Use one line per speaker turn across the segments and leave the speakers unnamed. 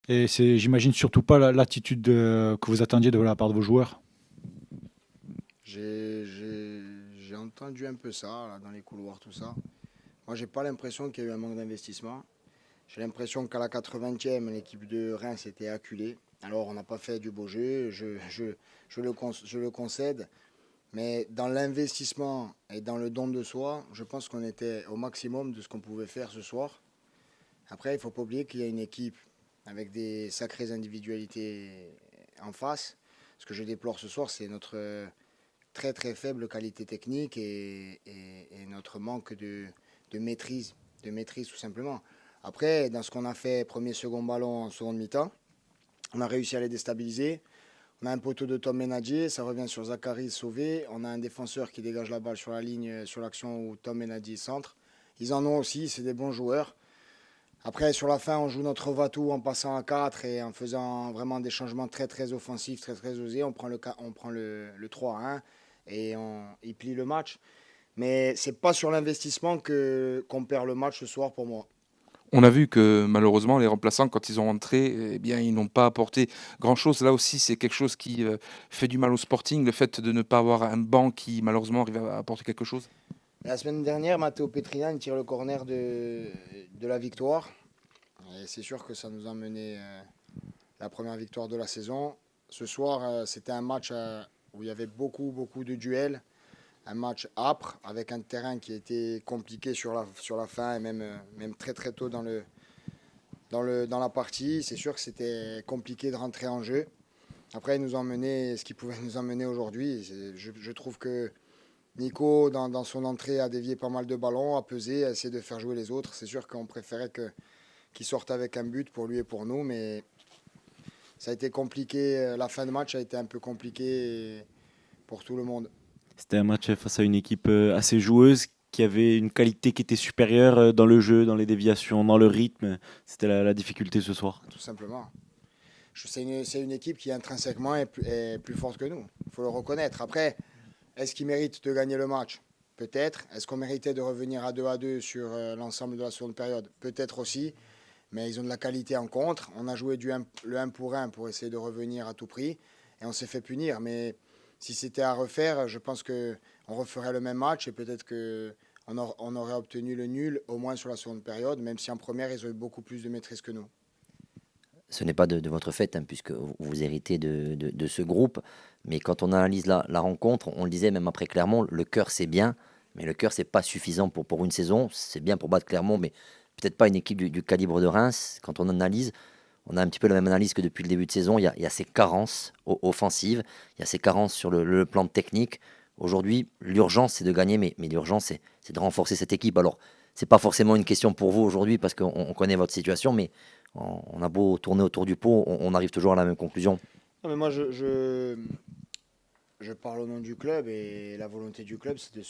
Et c'est, j'imagine, surtout pas l'attitude que vous attendiez de la part de vos joueurs.
J'ai entendu un peu ça, là, dans les couloirs, tout ça. Moi, j'ai pas l'impression qu'il y a eu un manque d'investissement. J'ai l'impression qu'à la 80e, l'équipe de Reims était acculée. Alors, on n'a pas fait du beau jeu, je le concède. Mais dans l'investissement et dans le don de soi, je pense qu'on était au maximum de ce qu'on pouvait faire ce soir. Après, il ne faut pas oublier qu'il y a une équipe avec des sacrées individualités en face. Ce que je déplore ce soir, c'est notre très très faible qualité technique et notre manque de maîtrise tout simplement. Après, dans ce qu'on a fait, premier, second ballon en seconde mi-temps, on a réussi à les déstabiliser. On a un poteau de Tom Ménadier, ça revient sur Zachary sauvé. On a un défenseur qui dégage la balle sur la ligne, sur l'action où Tom Ménadier centre. Ils en ont aussi, c'est des bons joueurs. Après, sur la fin, on joue notre va-tout en passant à 4 et en faisant vraiment des changements très très offensifs, très très osés. On prend le 3-1 et il plie le match. Mais c'est pas sur l'investissement qu'on perd le match ce soir pour moi.
On a vu que malheureusement, les remplaçants, quand ils ont entré, eh bien, ils n'ont pas apporté grand-chose. Là aussi, c'est quelque chose qui fait du mal au Sporting, le fait de ne pas avoir un banc qui malheureusement arrive à apporter quelque chose.
La semaine dernière, Matteo Petrian tire le corner de la victoire. Et c'est sûr que ça nous a mené la première victoire de la saison. Ce soir, c'était un match où il y avait beaucoup de duels. Un match âpre avec un terrain qui était compliqué sur la fin et même très très tôt dans la partie. C'est sûr que c'était compliqué de rentrer en jeu. Après, ils nous ont mené ce qu'ils pouvaient nous emmener aujourd'hui. Je trouve que Nico, dans son entrée, a dévié pas mal de ballons, a pesé, a essayé de faire jouer les autres. C'est sûr qu'on préférait qu'il sorte avec un but pour lui et pour nous, mais ça a été compliqué. La fin de match a été un peu compliquée pour tout le monde.
C'était un match face à une équipe assez joueuse qui avait une qualité qui était supérieure dans le jeu, dans les déviations, dans le rythme. C'était la difficulté ce soir.
Tout simplement. C'est une équipe qui intrinsèquement est plus forte que nous. Il faut le reconnaître. Après, est-ce qu'ils méritent de gagner le match? Peut-être. Est-ce qu'on méritait de revenir à 2 sur l'ensemble de la seconde période? Peut-être aussi. Mais ils ont de la qualité en contre. On a joué le 1 pour essayer de revenir à tout prix. Et on s'est fait punir. Mais si c'était à refaire, je pense qu'on referait le même match. Et peut-être qu'on aurait obtenu le nul, au moins sur la seconde période. Même si en première, ils ont eu beaucoup plus de maîtrise que nous.
Ce n'est pas de votre fait, hein, puisque vous héritez de ce groupe. Mais quand on analyse la rencontre, on le disait même après Clermont, le cœur c'est bien, mais le cœur c'est pas suffisant pour une saison. C'est bien pour battre Clermont, mais peut-être pas une équipe du calibre de Reims. Quand on analyse, on a un petit peu la même analyse que depuis le début de saison. Il y a ces carences offensives, il y a ces carences sur le plan technique. Aujourd'hui, l'urgence c'est de gagner, mais l'urgence c'est de renforcer cette équipe. Alors, c'est pas forcément une question pour vous aujourd'hui parce qu'on connaît votre situation, mais on a beau tourner autour du pot, on arrive toujours à la même conclusion.
Non, mais moi, je parle au nom du club et la volonté du club, c'est de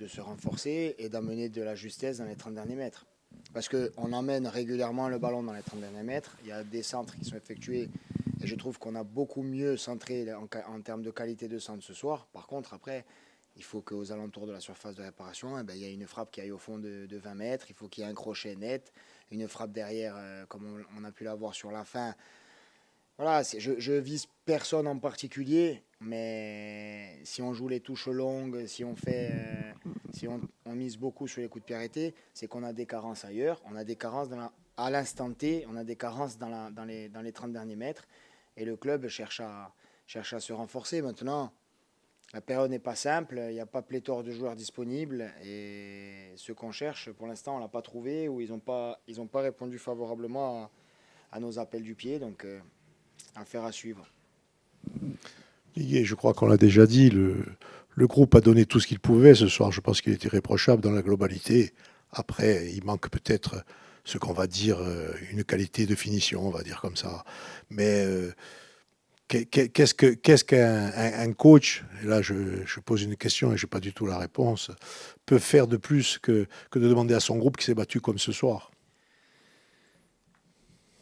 se renforcer et d'amener de la justesse dans les 30 derniers mètres. Parce qu'on emmène régulièrement le ballon dans les 30 derniers mètres. Il y a des centres qui sont effectués et je trouve qu'on a beaucoup mieux centré en termes de qualité de centre ce soir. Par contre, après, il faut qu'aux alentours de la surface de réparation, eh ben, il y a une frappe qui aille au fond de 20 mètres. Il faut qu'il y ait un crochet net, une frappe derrière, comme on a pu l'avoir sur la fin. Voilà, je vise personne en particulier, mais si on joue les touches longues, si on mise beaucoup sur les coups de pied arrêtés, c'est qu'on a des carences ailleurs, on a des carences à l'instant T, on a des carences dans les 30 derniers mètres, et le club cherche à se renforcer. Maintenant, la période n'est pas simple, il n'y a pas pléthore de joueurs disponibles, et ceux qu'on cherche, pour l'instant, on ne l'a pas trouvé, ou ils ont pas répondu favorablement à nos appels du pied, donc affaire à suivre.
Et je crois qu'on l'a déjà dit, le groupe a donné tout ce qu'il pouvait ce soir. Je pense qu'il était irréprochable dans la globalité. Après, il manque peut-être ce qu'on va dire une qualité de finition, on va dire comme ça. Mais qu'est-ce qu'un un coach, et là je pose une question et je n'ai pas du tout la réponse, peut faire de plus que de demander à son groupe qui s'est battu comme ce soir?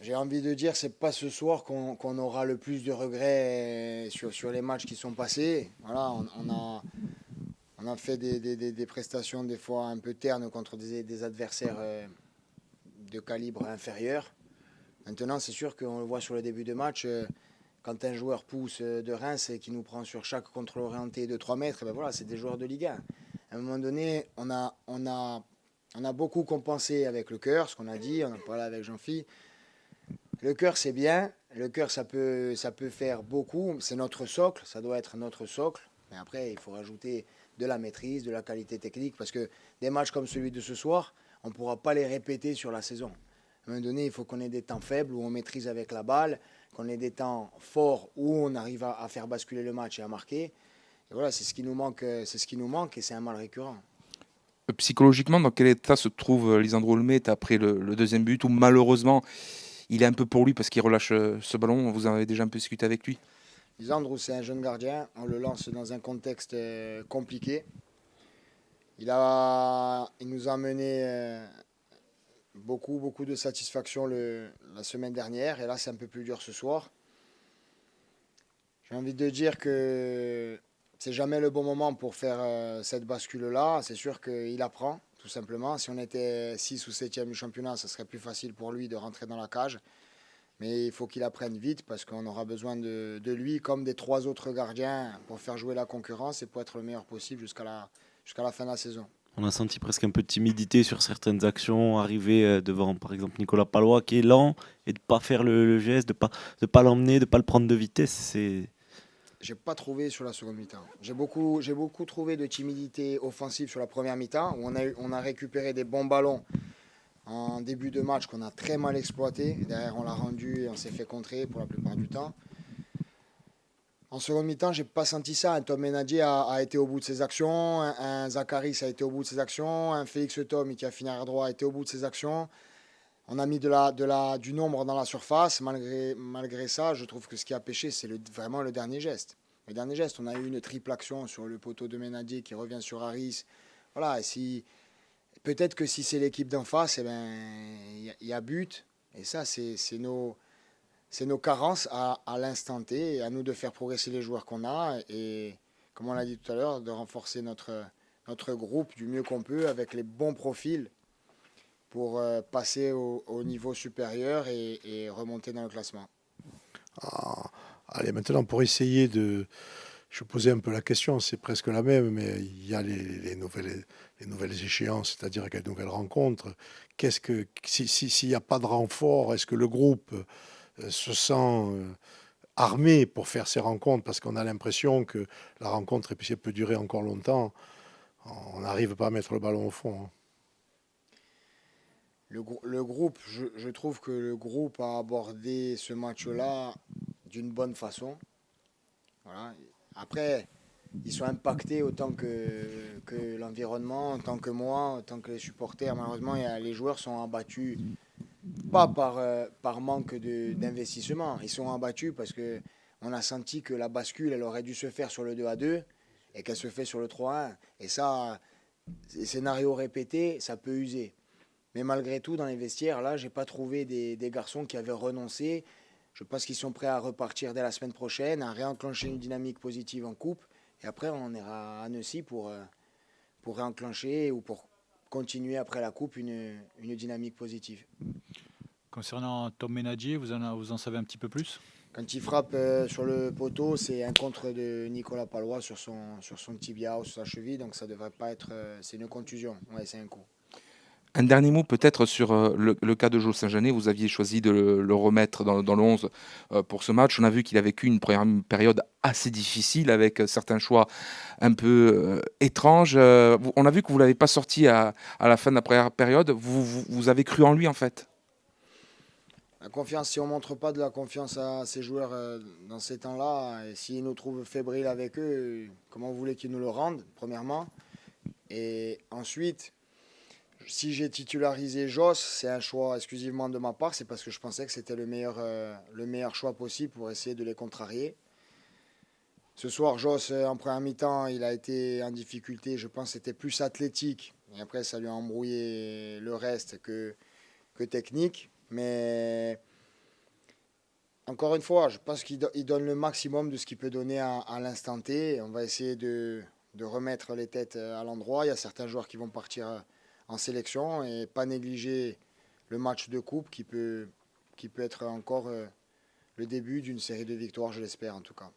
J'ai envie de dire, c'est pas ce soir qu'on aura le plus de regrets sur les matchs qui sont passés. Voilà, on a fait des prestations des fois un peu ternes contre des adversaires de calibre inférieur. Maintenant, c'est sûr qu'on le voit sur le début de match, quand un joueur pousse de Reims et qui nous prend sur chaque contrôle orienté de 3 mètres, ben voilà, c'est des joueurs de Ligue 1. À un moment donné, on a beaucoup compensé avec le cœur, ce qu'on a dit, on en parlait avec Jean-Philippe. Le cœur, c'est bien. Le cœur, ça peut faire beaucoup. C'est notre socle, ça doit être notre socle. Mais après, il faut rajouter de la maîtrise, de la qualité technique, parce que des matchs comme celui de ce soir, on ne pourra pas les répéter sur la saison. À un moment donné, il faut qu'on ait des temps faibles où on maîtrise avec la balle, qu'on ait des temps forts où on arrive à faire basculer le match et à marquer. Et voilà, c'est ce qui nous manque et c'est un mal récurrent.
Psychologiquement, dans quel état se trouve Lisandro Olmet après le deuxième but, où malheureusement, il est un peu pour lui parce qu'il relâche ce ballon? Vous en avez déjà un peu discuté avec lui?
Lisandro, c'est un jeune gardien. On le lance dans un contexte compliqué. Il nous a amené beaucoup de satisfaction la semaine dernière. Et là, c'est un peu plus dur ce soir. J'ai envie de dire que c'est jamais le bon moment pour faire cette bascule-là. C'est sûr qu'il apprend, tout simplement. Si on était 6 ou 7e du championnat, ça serait plus facile pour lui de rentrer dans la cage. Mais il faut qu'il apprenne vite parce qu'on aura besoin de lui, comme des 3 autres gardiens, pour faire jouer la concurrence et pour être le meilleur possible jusqu'à la fin de la saison.
On a senti presque un peu de timidité sur certaines actions, arriver devant par exemple Nicolas Pallois qui est lent et de ne pas faire le geste, de pas l'emmener, de ne pas le prendre de vitesse.
J'ai pas trouvé sur la seconde mi-temps. J'ai beaucoup trouvé de timidité offensive sur la première mi-temps où on a récupéré des bons ballons en début de match qu'on a très mal exploité. Derrière, on l'a rendu et on s'est fait contrer pour la plupart du temps. En seconde mi-temps, j'ai pas senti ça. Un Tom Ménadier a été au bout de ses actions, un Zakaris a été au bout de ses actions, un Félix Tom qui a fini à droit a été au bout de ses actions. On a mis du nombre dans la surface. Malgré ça, je trouve que ce qui a pêché, c'est vraiment le dernier geste. Le dernier geste, on a eu une triple action sur le poteau de Ménadier qui revient sur Harris. Voilà, peut-être que si c'est l'équipe d'en face, eh ben, y a but. Et ça, c'est nos carences à l'instant T. Et à nous de faire progresser les joueurs qu'on a. Et comme on l'a dit tout à l'heure, de renforcer notre groupe du mieux qu'on peut avec les bons profils pour passer au niveau supérieur et remonter dans le classement.
Allez, maintenant, pour essayer de... Je posais un peu la question, c'est presque la même, mais il y a les nouvelles échéances, c'est-à-dire qu'il y a de nouvelles rencontres. S'il n'y a pas de renfort, est-ce que le groupe se sent armé pour faire ces rencontres? Parce qu'on a l'impression que la rencontre, et puis elle peut durer encore longtemps, on n'arrive pas à mettre le ballon au fond. Hein.
Le groupe, je trouve que le groupe a abordé ce match-là d'une bonne façon. Voilà. Après, ils sont impactés autant que l'environnement, autant que moi, autant que les supporters. Malheureusement, les joueurs sont abattus, pas par manque d'investissement. Ils sont abattus parce qu'on a senti que la bascule, elle aurait dû se faire sur le 2-2 et qu'elle se fait sur le 3-1. Et ça, les scénarios répétés, ça peut user. Mais malgré tout, dans les vestiaires, là, j'ai pas trouvé des garçons qui avaient renoncé. Je pense qu'ils sont prêts à repartir dès la semaine prochaine, à réenclencher une dynamique positive en coupe. Et après, on ira à Annecy pour réenclencher ou pour continuer après la coupe une dynamique positive.
Concernant Tom Ménadier, vous en savez un petit peu plus?
Quand il frappe sur le poteau, c'est un contre de Nicolas Pallois sur son tibia ou sur sa cheville. Donc ça devrait pas être... c'est une contusion. Ouais, c'est un coup.
Un dernier mot peut-être sur le cas de Jo Saint-Jeannet. Vous aviez choisi de le remettre dans le 11 pour ce match. On a vu qu'il a vécu une première période assez difficile avec certains choix un peu étranges. On a vu que vous ne l'avez pas sorti à la fin de la première période. Vous avez cru en lui en fait?
La confiance, si on ne montre pas de la confiance à ces joueurs dans ces temps-là, et s'ils nous trouvent fébriles avec eux, comment vous voulez qu'ils nous le rendent, premièrement? Et ensuite... Si j'ai titularisé Joss, c'est un choix exclusivement de ma part. C'est parce que je pensais que c'était le meilleur choix possible pour essayer de les contrarier. Ce soir, Joss, en première mi-temps, il a été en difficulté. Je pense que c'était plus athlétique. Et après, ça lui a embrouillé le reste que technique. Mais encore une fois, je pense qu'il donne le maximum de ce qu'il peut donner à l'instant T. On va essayer de remettre les têtes à l'endroit. Il y a certains joueurs qui vont partir en sélection et pas négliger le match de coupe qui peut qui peut être encore le début d'une série de victoires, je l'espère en tout cas.